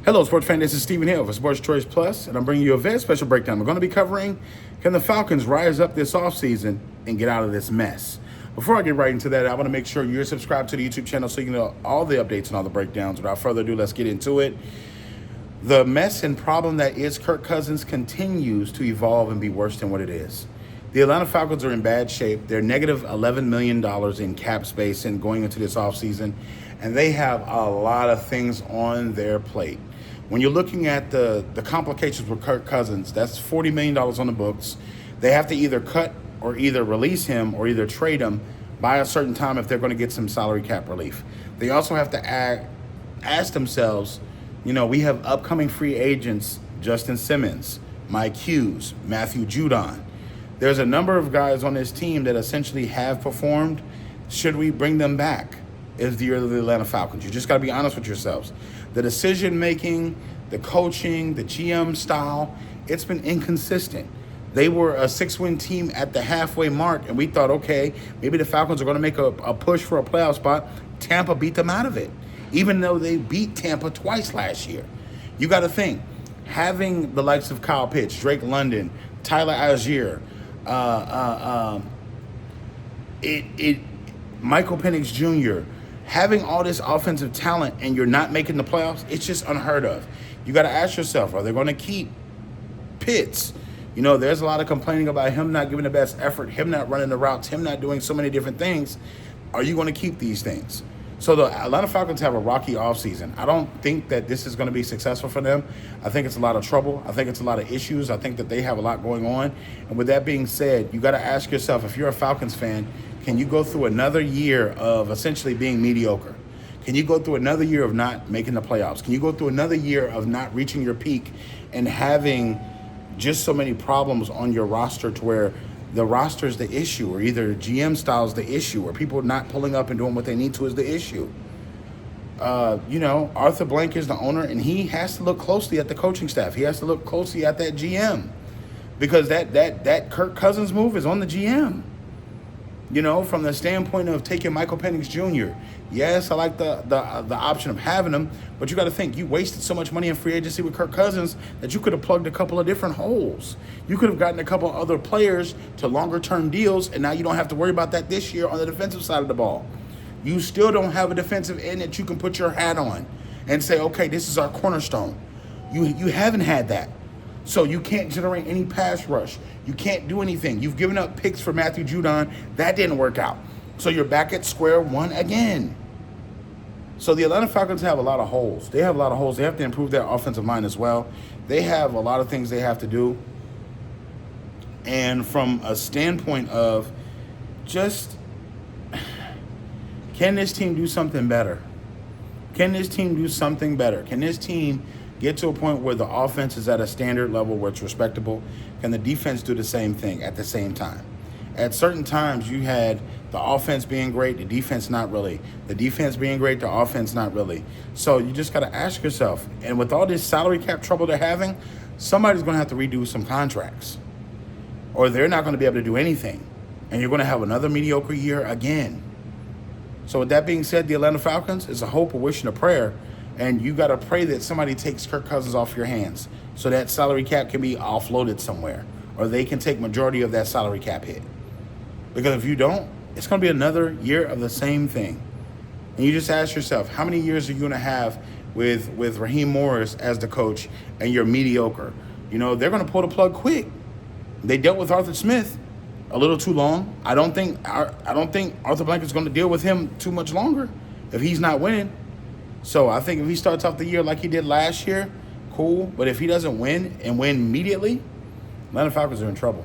Hello, sports fan. This is Stephen Hill for Sports Choice Plus, and I'm bringing you a very special breakdown. We're going to be covering, can the Falcons rise up this offseason and get out of this mess? Before I get right into that, I want to make sure you're subscribed to the YouTube channel so you can know all the updates and all the breakdowns. Without further ado, let's get into it. The mess and problem that is Kirk Cousins continues to evolve and be worse than what it is. The Atlanta Falcons are in bad shape. They're negative $11 million in cap space and going into this offseason, and they have a lot of things on their plate. When you're looking at the complications with Kirk Cousins, that's $40 million on the books. They have to either cut or either release him or either trade him by a certain time if they're going to get some salary cap relief. They also have to ask themselves, we have upcoming free agents, Justin Simmons, Mike Hughes, Matthew Judon. There's a number of guys on this team that essentially have performed. Should we bring them back? Is the year of the Atlanta Falcons. You just got to be honest with yourselves. The decision-making, the coaching, the GM style, it's been inconsistent. They were a 6-win team at the halfway mark, and we thought, okay, maybe the Falcons are going to make a push for a playoff spot. Tampa beat them out of it, even though they beat Tampa twice last year. You got to think, having the likes of Kyle Pitts, Drake London, Tyler Algier, Michael Penix Jr., having all this offensive talent and you're not making the playoffs, it's just unheard of. You got to ask yourself, are they going to keep Pitts? There's a lot of complaining about him not giving the best effort, him not running the routes, him not doing so many different things. Are you going to keep these things? So the Atlanta Falcons have a rocky offseason. I don't think that this is going to be successful for them. I think it's a lot of trouble. I think it's a lot of issues. I think that they have a lot going on. And with that being said, you got to ask yourself, if you're a Falcons fan, can you go through another year of essentially being mediocre? Can you go through another year of not making the playoffs? Can you go through another year of not reaching your peak and having just so many problems on your roster to where the roster is the issue, or either GM style is the issue, or people not pulling up and doing what they need to is the issue? Arthur Blank is the owner, and he has to look closely at the coaching staff. He has to look closely at that GM, because that Kirk Cousins move is on the GM. From the standpoint of taking Michael Penix Jr., yes, I like the option of having him, but you got to think, you wasted so much money in free agency with Kirk Cousins that you could have plugged a couple of different holes. You could have gotten a couple of other players to longer-term deals, and now you don't have to worry about that this year on the defensive side of the ball. You still don't have a defensive end that you can put your hat on and say, okay, this is our cornerstone. You haven't had that. So you can't generate any pass rush. You can't do anything. You've given up picks for Matthew Judon. That didn't work out. So you're back at square one again. So the Atlanta Falcons have a lot of holes. They have a lot of holes. They have to improve their offensive line as well. They have a lot of things they have to do. And from a standpoint of just, can this team do something better? Can this team do something better? Can this team get to a point where the offense is at a standard level where it's respectable? Can the defense do the same thing at the same time? At certain times, you had the offense being great, the defense not really. The defense being great, the offense not really. So you just got to ask yourself, and with all this salary cap trouble they're having, somebody's going to have to redo some contracts, or they're not going to be able to do anything, and you're going to have another mediocre year again. So with that being said, the Atlanta Falcons, is a hope, a wish, and a prayer. And you got to pray that somebody takes Kirk Cousins off your hands so that salary cap can be offloaded somewhere, or they can take majority of that salary cap hit. Because if you don't, it's going to be another year of the same thing. And you just ask yourself, how many years are you going to have with Raheem Morris as the coach and you're mediocre? They're going to pull the plug quick. They dealt with Arthur Smith a little too long. I don't think Arthur Blank is going to deal with him too much longer if he's not winning. So I think if he starts off the year like he did last year, cool. But if he doesn't win and win immediately, Atlanta Falcons are in trouble.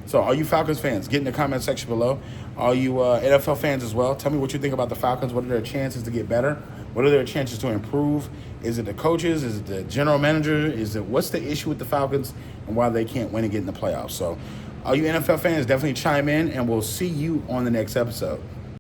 So all you Falcons fans, get in the comment section below. All you NFL fans as well, tell me what you think about the Falcons. What are their chances to get better? What are their chances to improve? Is it the coaches? Is it the general manager? What's the issue with the Falcons and why they can't win and get in the playoffs? So all you NFL fans, definitely chime in, and we'll see you on the next episode.